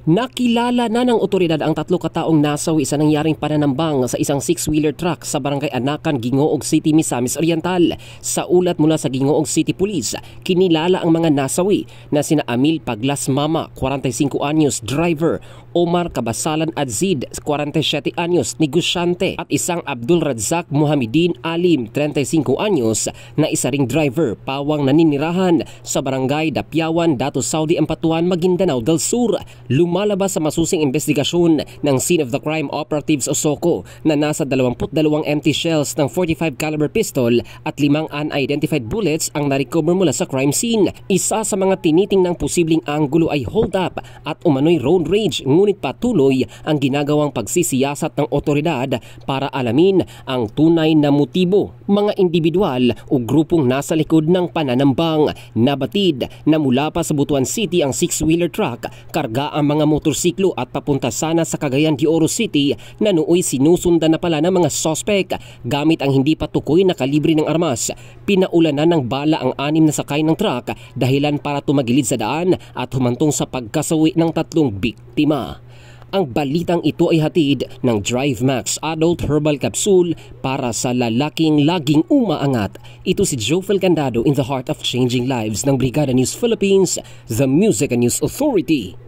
Nakilala na ng otoridad ang 3 kataong nasawi sa nangyaring pananambang sa isang 6-wheeler truck sa barangay Anakan, Gingoog City, Misamis Oriental. Sa ulat mula sa Gingoog City Police, kinilala ang mga nasawi na sina Amil Paglas Mama, 45 anyos, driver, Omar Kabasalan Adzid, 47 anyos, negosyante, at isang Abdul Radzak Muhammadin Alim, 35 anyos, na isa ring driver, pawang naninirahan sa barangay Dapyawan, Dato Saudi, Ampatuan, Maguindanao del Sur. Lumalabas sa masusing investigasyon ng Scene of the Crime Operatives o SOCO na nasa 22 empty shells ng .45 caliber pistol at 5 unidentified bullets ang na-recover mula sa crime scene. Isa sa mga tinitingnang posibleng anggulo ay hold up at umano'y road rage, ngunit patuloy ang ginagawang pagsisiyasat ng otoridad para alamin ang tunay na motibo. Mga individual o grupong nasa likod ng pananambang. Nabatid na mula pa sa Butuan City ang 6-wheeler truck, karga ang mga motorsiklo at papunta sana sa Cagayan de Oro City na nooy sinusundan na pala ng mga sospek gamit ang hindi pa tukoy na kalibre ng armas. Pinaulanan ng bala ang 6 na sakay ng truck dahilan para tumagilid sa daan at humantong sa pagkasawi ng 3 biktima. Ang balitang ito ay hatid ng Drive Max Adult Herbal Capsule para sa lalaking laging umaangat. Ito si Jofel Candado in the heart of changing lives ng Brigada News Philippines, the Music and News Authority.